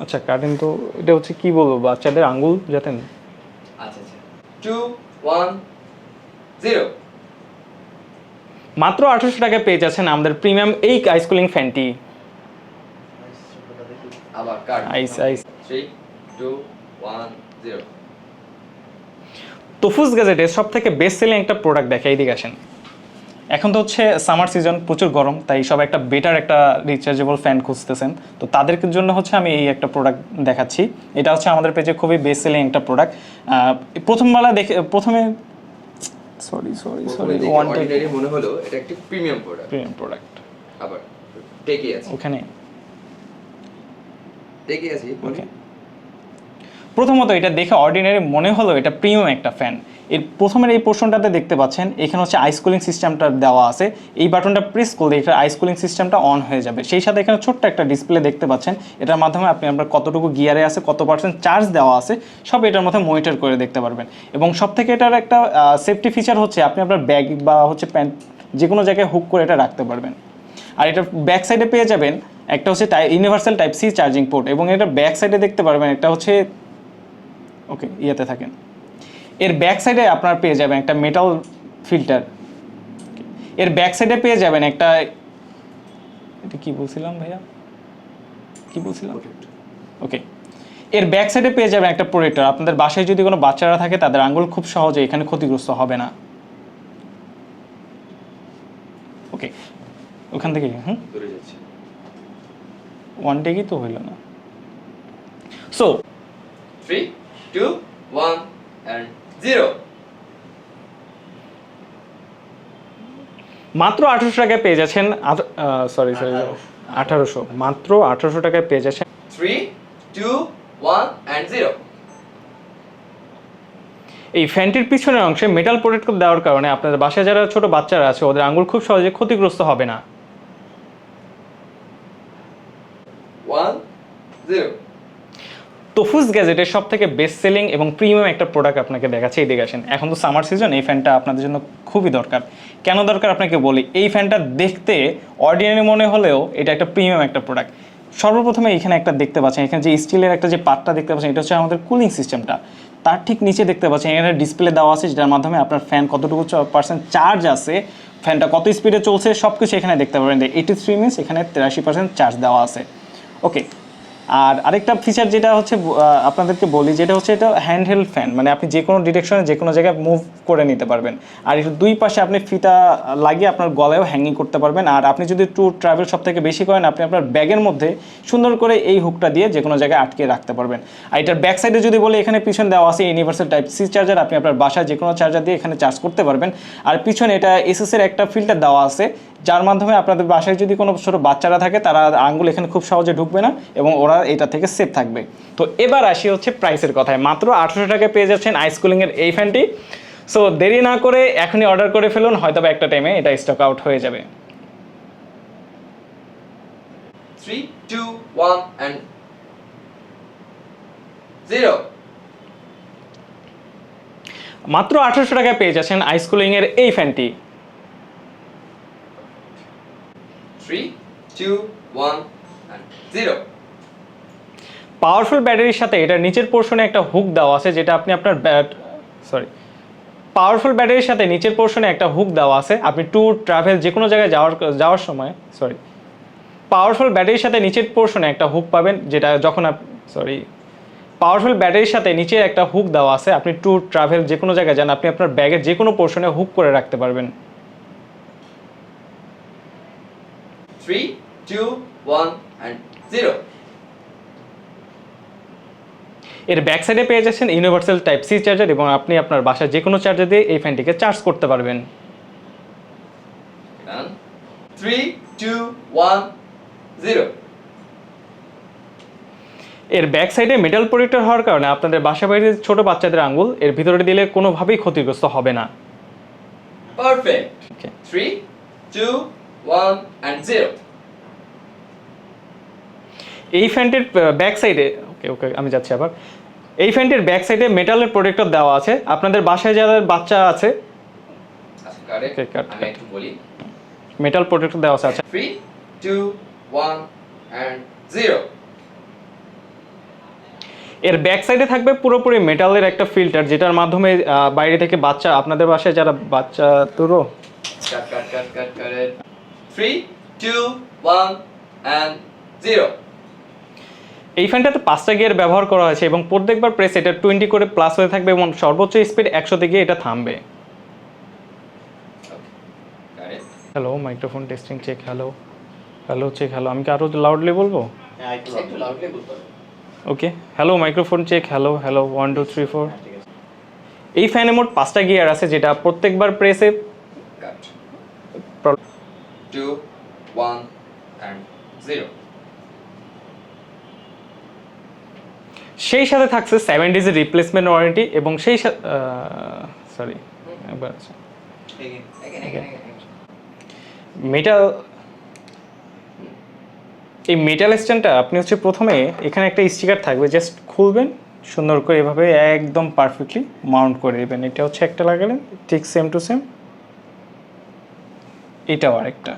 আচ্ছা কাটেন তো, এটা হচ্ছে কি বলবো, বাচ্চাদের আঙ্গুল যাতে আচ্ছা 2, 1 0 মাত্র 1800 টাকায় পেয়ে যাচ্ছেন আমাদের প্রিমিয়াম এই আইস কুলিং ফ্যানটি। আবার কার্ড আইস আইস 3 2 1 0 তোফুস গ্যাজেটের সব থেকে বেস্ট সেলিং একটা প্রোডাক্ট দেখে এইদিকে আসেন। এখন তো হচ্ছে সামার সিজন, প্রচুর গরম, তাই সব একটা বেটার একটা রিচার্জেবল ফ্যান খুঁজতেছেন, তো তাদের জন্য হচ্ছে আমি এই একটা প্রোডাক্ট দেখাচ্ছি। এটা হচ্ছে আমাদের পেজে খুবই বেস্ট সেলিং একটা প্রোডাক্ট। প্রথমে সরি অর্ডিনারি মনে হলো এটা একটি প্রিমিয়াম প্রোডাক্ট আবার টেকে আছে ওখানে ওকে। প্রথমত এটা দেখে অর্ডিনারি মনে হলো এটা প্রিমিয়াম একটা ফ্যান। এর প্রথমের এই পোর্শনটাতে দেখতে পাচ্ছেন এখানে হচ্ছে আইস কুলিং সিস্টেমটা দেওয়া আছে। এই বাটনটা প্রেস করলে এটা আইস কুলিং সিস্টেমটা অন হয়ে যাবে। সেই সাথে এখানে ছোট্ট একটা ডিসপ্লে দেখতে পাচ্ছেন, এটার মাধ্যমে আপনি আপনার কতটুকু গিয়ারে আছে, কত পার্সেন্ট চার্জ দেওয়া আছে সব এটার মধ্যে মনিটর করে দেখতে পারবেন। এবং সব থেকে এটার একটা সেফটি ফিচার হচ্ছে আপনি আপনার ব্যাগ বা হচ্ছে প্যান্ট যে কোনো জায়গায় হুক করে এটা রাখতে পারবেন। আর এটা ব্যাক সাইডে পেয়ে যাবেন একটা হচ্ছে universal type C charging port, এবং এটা ব্যাক সাইডে দেখতে পারবেন একটা হচ্ছে ওকে ইয়েতে থাকেন, এর ব্যাক সাইডে আপনার পেয়ে যাবেন একটা মেটাল ফিল্টার। এর ব্যাক সাইডে পেয়ে যাবেন একটা, এটা কি বলছিলাম ভাইয়া, কি বলছিলাম, ওকে, এর ব্যাক সাইডে পেয়ে যাবেন একটা প্রোটেক্টর। আপনাদের বাসায় যদি কোনো বাচ্চারা থাকে তাদের আঙ্গুল খুব সহজে এখানে ক্ষতিগ্রস্ত হবে না। ওকে, ওখান থেকে দূরে যাচ্ছে ওয়ান টেকই তো হইল না। সো 3 2 1 and 0 মাত্র 1800 টাকায় পেয়ে যাচ্ছেন, সরি 1800, মাত্র 1800 টাকায় পেয়ে যাচ্ছেন 3 2 1 and 0 এই ফ্যানটির পিছনের অংশে মেটাল প্রোটেক্টর দেওয়ার কারণে আপনাদের বাসায় যারা ছোট বাচ্চারা আছে ওদের আঙ্গুল খুব সহজে ক্ষতিগ্রস্ত হবে না। 1 0 তোফুস গ্যাজেটের সব থেকে বেস্ট সেলিং এবং প্রিমিয়াম একটা প্রোডাক্ট আপনাকে দেখাচ্ছে, এই দিকে আসেন। এখন তো সামার সিজন, এই ফ্যানটা আপনাদের জন্য খুবই দরকার। কেন দরকার আপনাকে বলি, এই ফ্যানটা দেখতে অর্ডিনারি মনে হলেও এটা একটা প্রিমিয়াম একটা প্রোডাক্ট। সর্বপ্রথমে এখানে একটা দেখতে পাচ্ছেন, এখানে যে স্টিলের একটা যে পার্টটা দেখতে পাচ্ছেন এটা হচ্ছে আমাদের কুলিং সিস্টেমটা। তার ঠিক নিচে দেখতে পাচ্ছেন এখানে ডিসপ্লে দেওয়া আছে, যেটার মাধ্যমে আপনার ফ্যান কতটুকু পার্সেন্ট চার্জ আছে, ফ্যানটা কত স্পিডে চলছে সব কিছু এখানে দেখতে পাবেন। 83 মিনিটস এখানে 83% চার্জ দেওয়া আছে। ওকে, আর আরেকটা ফিচার যেটা হচ্ছে আপনাদেরকে বলি, যেটা হচ্ছে এটা হ্যান্ডহেল্ড ফ্যান, মানে আপনি যে কোনো ডিরেকশনে যে কোনো জায়গায় মুভ করে নিতে পারবেন। আর এর দুই পাশে আপনি ফিতা লাগিয়ে আপনার গলায়ও হ্যাঙ্গিং করতে পারবেন। আর আপনি যদি ট্যুর ট্রাভেল সব থেকে বেশি করেন, আপনি আপনার ব্যাগের মধ্যে সুন্দর করে এই হুকটা দিয়ে যে কোনো জায়গায় আটকে রাখতে পারবেন। আর এটার ব্যাক সাইডে যদি বলি, এখানে পিছনে দেওয়া আছে ইউনিভার্সাল টাইপ সি চার্জার, আপনি আপনার বাসায় যে কোনো চার্জার দিয়ে এখানে চার্জ করতে পারবেন। আর পিছনে এটা এসএসের একটা ফিল্টার দেওয়া আছে, যার মাধ্যমে আপনাদের বাসায় যদি কোনো ছোটো বাচ্চারা থাকে তারা আঙ্গুল এখানে খুব সহজে ঢুকবে না এবং ওরা এটা থেকে সেফ থাকবে। তো এবার আসি হচ্ছে প্রাইসের কথায়। মাত্র 1800 টাকায় পেয়ে যাচ্ছেন আইস কুলিংয়ের এই ফ্যানটি। সো দেরি না করে এখনই অর্ডার করে ফেলুন, হয়তো একটা টাইমে এটা স্টক আউট হয়ে যাবে। 3 2 1 and 0 মাত্র 1800 টাকায় পেয়ে যাচ্ছেন আইস কুলিংয়ের এই ফ্যানটি। 3 2 1 and 0 পাওয়ারফুল ব্যাটারির সাথে এটার নিচের পোর্শনে একটা হুক দেওয়া আছে, যেটা আপনি আপনার পাওয়ারফুল ব্যাটারির সাথে নিচের পোর্শনে একটা হুক দেওয়া আছে। আপনি ট্যুর ট্রাভেল যে কোনো জায়গায় যাওয়ার সময় পাওয়ারফুল ব্যাটারির সাথে নিচের পোর্শনে একটা হুক পাবেন, যেটা যখন পাওয়ারফুল ব্যাটারির সাথে নিচে একটা হুক দেওয়া আছে। আপনি ট্যুর ট্রাভেল যে কোনো জায়গায় যান, আপনি আপনার ব্যাগের যে কোনো পোর্শনে হুক করে রাখতে পারবেন। 3 2 1 and 0 এর ব্যাক সাইডে পেয়ে যাচ্ছেন ইউনিভার্সাল টাইপ সি চার্জার, এবং আপনি আপনার বাসায় যে কোনো চার্জার দিয়ে এই ফ্যানটিকে চার্জ করতে পারবেন। 3 2 1 0 এর ব্যাক সাইডে মেটাল প্রোটেক্টর হওয়ার কারণে আপনাদের বাসা বাড়ির ছোট বাচ্চাদের আঙ্গুল এর ভিতরে দিলে কোনোভাবেই ক্ষতিগ্রস্ত হবে না। Perfect. Okay. 3 2 1 and 0 এই ফ্যানটির ব্যাক সাইডে ওকে আমি যাচ্ছি আবার। এই ফ্যানটির ব্যাক সাইডে মেটালের প্রোটেক্টর দেওয়া আছে। আপনাদের বাসায় যাদের বাচ্চা আছে, আচ্ছা কারেক্ট, আমি একটু বলি, মেটাল প্রোটেক্টর দেওয়া আছে। আচ্ছা, 3 2 1 and 0 এর ব্যাক সাইডে থাকবে পুরোপুরি মেটালের একটা ফিল্টার, যেটার মাধ্যমে বাইরে থেকে বাচ্চা, আপনাদের বাসায় যারা বাচ্চা তুলো Cut. 3, 2, 1, and 0. এই ফ্যানটাতে 5টা গিয়ার ব্যবহার করা হয়েছে এবং প্রত্যেকবার প্রেস এটা 20 করে প্লাস হয়ে থাকবে এবং সর্বোচ্চ স্পিড 100 তে গিয়ে এটা থামবে। Got it. Hello, microphone testing check, hello hello check, hello. আমি কি আরও লাউডলি বলবো? হ্যাঁ একটু একটু loudly বলতে হবে। Okay, hello microphone check, hello hello 1 2 3 4। ঠিক আছে। এই ফ্যানে মোট 5টা গিয়ার আছে, যেটা প্রত্যেকবার প্রেসে Cut. 2, 1, and 0. সেই সাথে থাকছে 7 ডেজের রিপ্লেসমেন্ট ওয়ারেন্টি এবং সেই সরি একবার আছে Again. মেটাল, এই মেটাল স্ট্যান্ডটা আপনি হচ্ছে প্রথমে এখানে একটা স্টিকার থাকবে, জাস্ট খুলবেন সুন্দর করে এভাবে একদম পারফেক্টলি মাউন্ট করে দেবেন। এটা হচ্ছে একটা লাগালেন, ঠিক সেম টু সেম এটাও আরেকটা।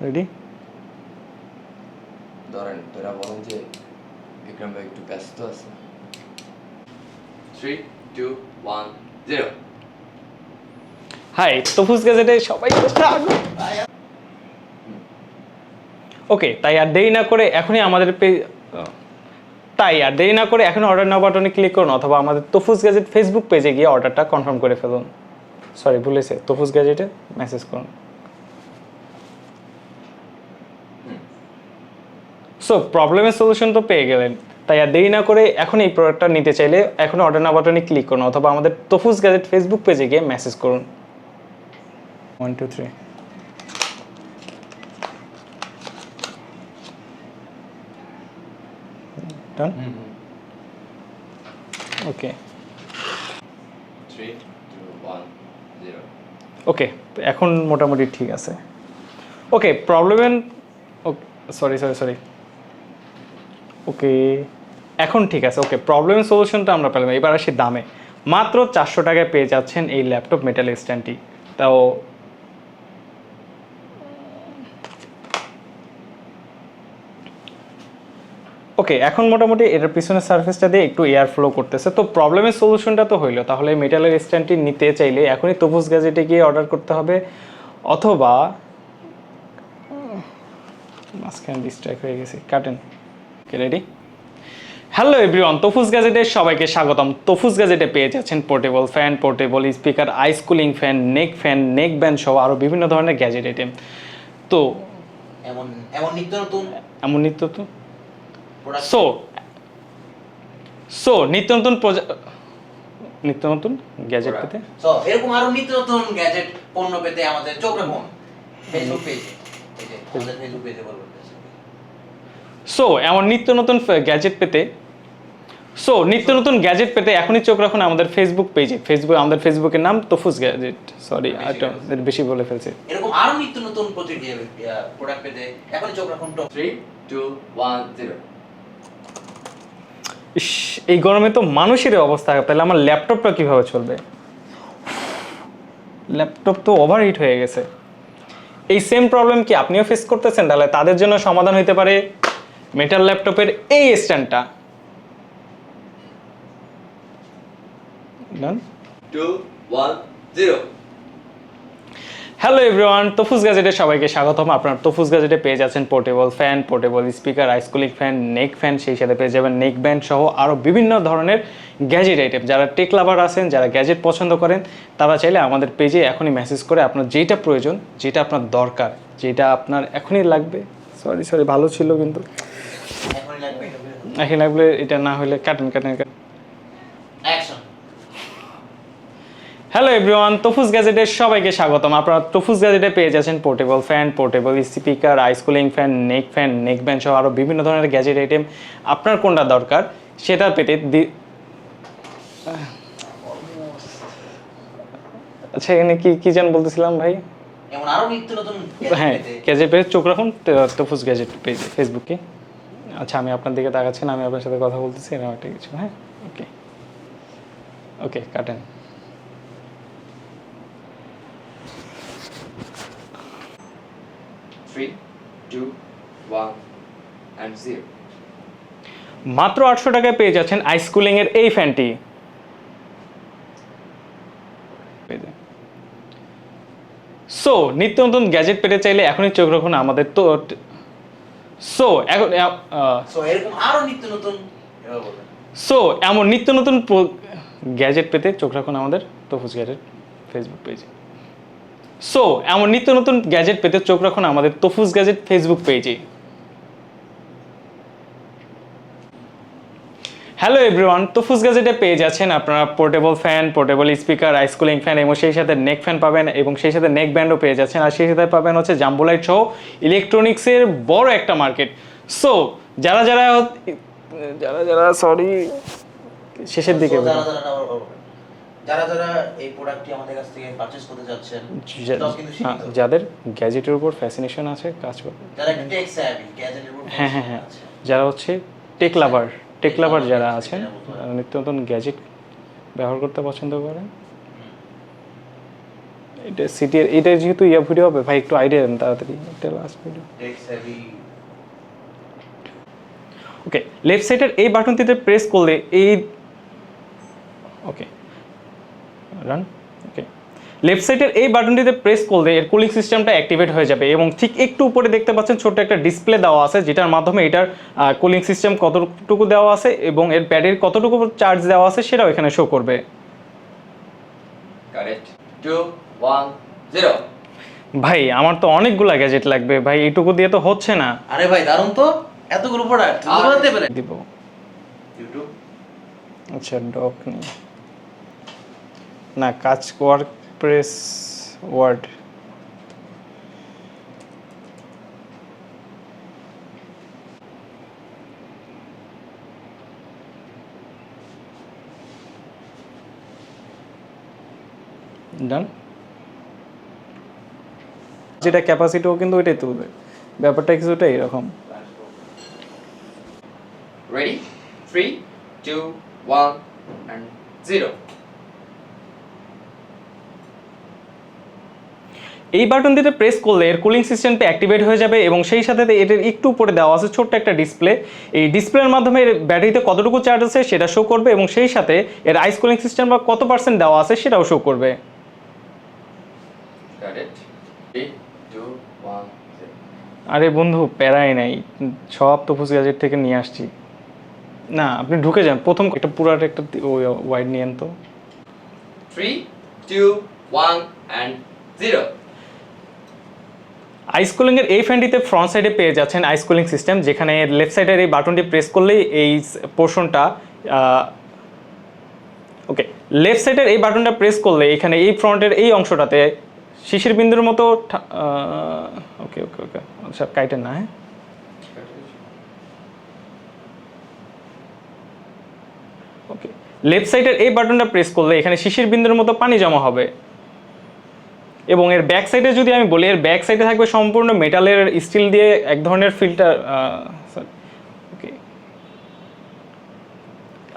রেডি? ধরেন তোরা বলেন যে বিক্রম ভাই একটু ব্যস্ত আছে। 3, 2, 1, 0. হাই, তফুজ গ্যাজেটে সবাইকে স্বাগত। ওকে, তাই আর দেরি না করে এখনই অর্ডার নাও বাটনে ক্লিক করুন অথবা আমাদের তফুজ গ্যাজেট ফেসবুক পেজে গিয়ে অর্ডারটা কনফার্ম করে ফেলুন। সরি ভুলেছে, তফুজ গ্যাজেটে মেসেজ করুন। সো প্রবলেমের সলিউশন তো পেয়ে গেলেন, তাই আর দেরি না করে এখন এই প্রোডাক্টটা নিতে চাইলে এখন অর্ডার নাও বাটনে ক্লিক করুন অথবা আমাদের তফুজ গ্যাজেট ফেসবুক পেজে গিয়ে মেসেজ করুন। 1 2 3। Done? ওকে 3, 2, 1, 0. ওকে, এখন মোটামুটি ঠিক আছে। ওকে, প্রবলেমের সরি ওকে, এখন ঠিক আছে। ওকে, প্রবলেমের সলিউশনটা আমরা পেলাম। এবার আসি দামে। মাত্র 400 টাকায় পেয়ে যাচ্ছেন এই ল্যাপটপ মেটাল স্ট্যান্ডটি, তাও ওকে। এখন মোটামুটি এটার পিছনের সার্ফেসটা দিয়ে একটু এয়ার ফ্লো করতেছে, তো প্রবলেমের সলিউশনটা তো হইলো। তাহলে মেটালের স্ট্যান্ডটি নিতে চাইলে এখনই তফুজ গ্যাজেটে গিয়ে অর্ডার করতে হবে অথবা মাঝখানে ডিস্ট্র্যাক্ট হয়ে গেছি, কাটেন। ওকে, রেডি? হ্যালো এভরিওয়ান, তফুজ গ্যাজেটে সবাইকে স্বাগতম। তফুজ গ্যাজেটে পেয়ে যাচ্ছেন পোর্টেবল ফ্যান, পোর্টেবল স্পিকার, আইস কুলিং ফ্যান, নেক ব্যান্ড সহ আরও বিভিন্ন ধরনের গ্যাজেট আইটেম। তো এমন নিত্য নতুন নিত্য নতুন গ্যাজেট পেতে এরকম আরো নিত্য নতুন গ্যাজেট পণ্য পেতে আমাদের চোখ রাখুন ফেসবুক পেজে। আমাদের ফেসবুক পেজে বলবো। এমন নিত্য নতুন গ্যাজেট পেতে এখনই চোখ রাখুন আমাদের ফেসবুক পেজে। আমাদের ফেসবুকের নাম তফুজ গ্যাজেট। সরি, বেশি বলে ফেলছি। এরকম আরো নিত্য নতুন প্রোডাক্ট পেতে এখনই চোখ রাখুন 3, 2, 1, 0. ইস, এই গরমে তো মানুষের অবস্থা, তাহলে আমার ল্যাপটপটা কিভাবে চলবে? ল্যাপটপ তো ওভারহিট হয়ে গেছে। এই সেম প্রবলেম কি আপনিও ফেস করতেছেন? তাহলে তাদের জন্য সমাধান হতে পারে মেটাল ল্যাপটপের এই স্ট্যান্ডটা। ডান? 2, 1, 0. হ্যালো এভরিওয়ান, তফুজ গ্যাজেটে সবাইকে স্বাগতম। আপনার তফুজ গ্যাজেটে পেয়ে যাচ্ছেন পোর্টেবল ফ্যান, পোর্টেবল স্পিকার, আইস কুলিং ফ্যান, নেক ফ্যান, সেই সাথে পেয়ে যাবেন নেক ব্যান্ড সহ আরও বিভিন্ন ধরনের গ্যাজেট আইটেম। যারা টেক লাভার আছেন, যারা গ্যাজেট পছন্দ করেন, তারা চাইলে আমাদের পেজে এখনই মেসেজ করে আপনার যেটা প্রয়োজন, যেটা আপনার দরকার, যেটা আপনার এখনই লাগবে। সরি ভালো ছিল কিন্তু এখনই লাগবে, এটা না হলে কাটেন। অ্যাকশন। হ্যালো এভরিওয়ান, তফুজ গ্যাজেটে সবাইকে স্বাগতম। আপনারা তফুজ গ্যাজেটে পেয়ে যাচ্ছেন পোর্টেবল ফ্যান, পোর্টেবল স্পিকার, আইস কুলিং ফ্যান, নেক ব্যান্ড সহ আরও বিভিন্ন ধরনের গ্যাজেট আইটেম। আপনার কোনটা দরকার সেটা পেতে আচ্ছা, এখানে কি জান বলতেছিলাম ভাই? এমন আরো নিত্য নতুন হ্যাঁ, গ্যাজেট পেজে চোখ রাখুন তফুজ গ্যাজেট পেজে ফেসবুকে। আচ্ছা, আমি আপনার দিকে তাকাচ্ছি না, আমি আপনার সাথে কথা বলতেছি, এরকম একটা কিছু। হ্যাঁ, ওকে কাটেন। Three, 2, 1, and 0. মাত্র 800 টাকায় পেয়ে যাচ্ছেন আইস কুলিং এর এই ফ্যানটি। সো নিত্য নতুন গ্যাজেট পেতে চাইলে এখনই চোখ রাখুন আমাদের তো। সো এখন সো এরকম আরো নিত্য নতুন এভাবে বলবেন। সো এমন নিত্য নতুন গ্যাজেট পেতে চোখ রাখুন আমাদের তফুজ গ্যাজেট ফেসবুক পেজে। সো এমন নিত্য নতুন গ্যাজেট পেতে চোখ রাখুন আমাদের তফুজ গ্যাজেট ফেসবুক পেজে। হ্যালো এভরিওয়ান, তফুজ গ্যাজেটে পেয়ে যাচ্ছেন আপনারা পোর্টেবল ফ্যান, পোর্টেবল স্পিকার, আইস কুলিং ফ্যান এবং সেই সাথে নেক ফ্যান পাবেন এবং সেই সাথে নেক ব্যান্ডও পেয়ে যাচ্ছেন। আর সেই সাথে পাবেন হচ্ছে জাম্বো লাইট সহ ইলেকট্রনিক্সের বড় একটা মার্কেট। সো যারা যারা সরি শেষের দিকে যারা যারা এই প্রোডাক্টটি আমাদের কাছ থেকে পারচেজ করতে যাচ্ছেন, সেটাও কিন্তু সীমিত। যাদের গ্যাজেটের উপর ফ্যাসিনেশন আছে, কাজ করবে, যারা একটু টেক সেভি, গ্যাজেটের উপর হ্যাঁ, যারা হচ্ছে টেক লাভার যারা আছেন, নিত্য নতুন গ্যাজেট ব্যবহার করতে পছন্দ করেন। এটা সিটির, এটা যেহেতু ভিডিও হবে ভাই, একটু আইডিয়া দেন তাড়াতাড়ি, এটা লাস্ট ভিডিও। টেক সেভি। ওকে, লেফট সাইডের এই বাটনটিতে প্রেস করলে এই রান ওকে লেফট সাইডের এই বাটনটিতে প্রেস করলে এর কুলিং সিস্টেমটা অ্যাক্টিভেট হয়ে যাবে এবং ঠিক একটু উপরে দেখতে পাচ্ছেন ছোট্ট একটা ডিসপ্লে দেওয়া আছে, যেটার মাধ্যমে এটার কুলিং সিস্টেম কতটুকু দেওয়া আছে এবং এর ব্যাটারির কতটুকু চার্জ দেওয়া আছে সেটাও এখানে শো করবে। কারেক্ট 2 1 0। ভাই আমার তো অনেকগুলা গ্যাজেট লাগবে ভাই, এইটুকু দিয়ে তো হচ্ছে না। আরে ভাই দারুন তো, এতগুলো প্রোডাক্ট বলতে পেরে দিব ইউটিউব। আচ্ছা ডক নেই না, কাজ ওয়ার্ক প্রেস ওয়ার্ড ডান। যেটা ক্যাপাসিটিও কিন্তু ওইটাই তুলবে, ব্যাপারটা কিছুটা এরকম। Ready 3 2 1 and 0। এই বাটনটিতে প্রেস করলে এর কুলিং সিস্টেমটা অ্যাক্টিভেট হয়ে যাবে এবং সেই সাথে এটার একটু উপরে দেওয়া আছে ছোট্ট একটা ডিসপ্লে। এই ডিসপ্লের মাধ্যমে এর ব্যাটারিতে কতটুকু চার্জ আছে সেটা শো করবে এবং সেই সাথে এর আইস কুলিং সিস্টেম বা কত % দেওয়া আছে সেটাও শো করবে। কারেক্ট 3 2 1 0। আরে বন্ধু প্যারাই নাই, সব তফুজ গ্যাজেট থেকে নিয়ে আসছি। না আপনি ঢুকে যান, প্রথম একটা পুরাটা একটা ওয়াইড নিয়েন তো। 3 2 1 and 0। আইস কুলিং এর এই ফ্যানটিতে ফ্রন্ট সাইডে পেয়ে যাচ্ছেন আইস কুলিং সিস্টেম, যেখানে লেফট সাইডের এই বাটনটি প্রেস করলেই এই পোর্শনটা ওকে লেফট সাইডের এই বাটনটা প্রেস করলে এখানে এই ফ্রন্টের এই অংশটাতে শিশির বিন্দুর মতো ওকে ওকে ওকে সব কাইটেন না, হ্যাঁ ওকে লেফট সাইডের এই বাটনটা প্রেস করলে এখানে শিশির বিন্দুর মতো পানি জমা হবে এবং এর ব্যাক সাইডে যদি আমি বলি, এর ব্যাক সাইডে থাকবে সম্পূর্ণ মেটালের স্টিল দিয়ে এক ধরনের ফিল্টার। ওকে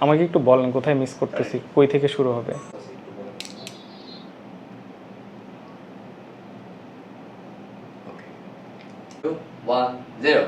আমাকে একটু বলেন কোথায় মিস করতেছি, কই থেকে শুরু হবে? ওকে 2 1 0।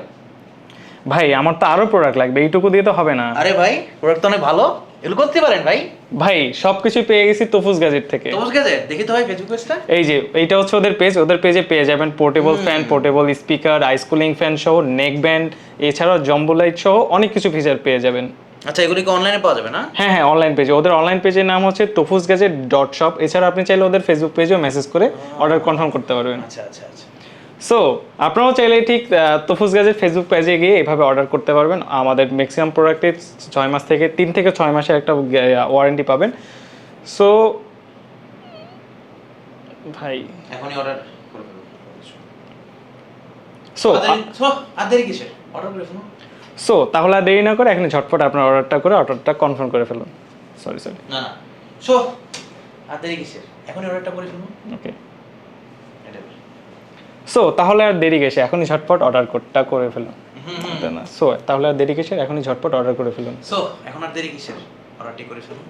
ভাই আমার তো আরো প্রোডাক্ট লাগবে, এইটুকু দিয়ে তো হবে না। আরে ভাই প্রোডাক্ট তো অনেক ভালো, এগুলো করতে পারেন ভাই। ভাই সবকিছু পেয়ে গেছি তফুজ গ্যাজেট থেকে। তফুজ গ্যাজেট দেখি তো ভাই ফেসবুক পেজটা। এই যে এইটা হচ্ছে ওদের পেজ, ওদের পেজে পেয়ে যাবেন পোর্টেবল ফ্যান, পোর্টেবল স্পিকার, আইস কুলিং ফ্যান সহ নেক ব্যান্ড, এছাড়াও জাম্বো লাইট সহ অনেক কিছু ফিচার পেয়ে যাবেন। আচ্ছা এগুলি কি অনলাইনে পাওয়া যাবে না? হ্যাঁ হ্যাঁ অনলাইন পেজে, ওদের অনলাইন পেজের নাম হচ্ছে তফুজ গ্যাজেট .shop। এছাড়া আপনি চাইলে ওদের ফেসবুক পেজেও মেসেজ করে অর্ডার কনফার্ম করতে পারবেন। আচ্ছা আচ্ছা আচ্ছা। সো আপনারাও চাইলে ঠিক তফুজ গ্যাজেট ফেসবুক পেজে গিয়ে এভাবে অর্ডার করতে পারবেন। আমাদের ম্যাক্সিমাম প্রোডাক্টে 6 মাস থেকে 3 থেকে 6 মাসের একটা ওয়ারেন্টি পাবেন। সো ভাই এখনই অর্ডার করে ফেলুন। সো আর দেরি কিসের, অর্ডার করে ফেলুন। সো তাহলে আর দেরি না করে এখানে ঝটপট আপনার অর্ডারটা কনফার্ম করে ফেলুন। সরি না না সো আর দেরি কিসের, এখনই অর্ডারটা করে ফেলুন। ওকে সো তাহলে আর দেরি কিসের, এখনই ঝটপট অর্ডারটা করে ফেলুন। না সো তাহলে আর দেরি কিসের, এখনই ঝটপট অর্ডার করে ফেলুন। সো এখন আর দেরি কিসের, অর্ডারটি করে ফেলুন।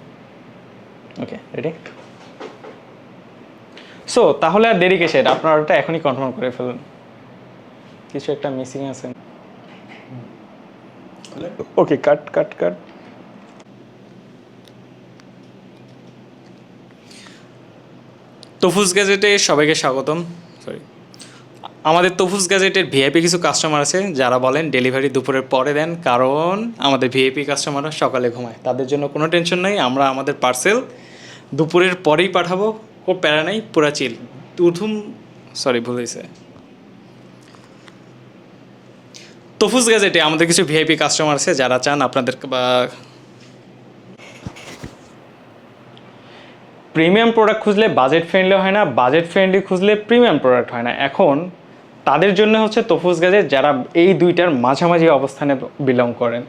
Okay ready. সো তাহলে আর দেরি কিসের, আপনার অর্ডারটা এখনই কনফার্ম করে ফেলুন। কিছু একটা মিসিং আছে। ওকে কাট কাট কাট। তফুজ গ্যাজেটে সবাইকে স্বাগতম। সরি, আমাদের তফুজ গ্যাজেটের ভিআইপি কিছু কাস্টমার আছে যারা বলেন ডেলিভারি দুপুরের পরে দেন, কারণ আমাদের ভিআইপি কাস্টমাররা সকালে ঘুমায়। তাদের জন্য কোনো টেনশন নেই, আমরা আমাদের পার্সেল দুপুরের পরেই পাঠাবো, কোনো প্যারা নেই, পুরা চিল। ভুল হয়েছে। তফুজ গ্যাজেটে আমাদের কিছু ভিআইপি কাস্টমার আছে যারা চান আপনাদের প্রিমিয়াম প্রোডাক্ট খুঁজলে বাজেট ফ্রেন্ডলি হয় না, বাজেট ফ্রেন্ডলি খুঁজলে প্রিমিয়াম প্রোডাক্ট হয় না। এখন তাদের জন্য হচ্ছে তফুজ গ্যাজেট, যারা এই দুইটার মাঝামাঝি অবস্থানে বিলং করেন।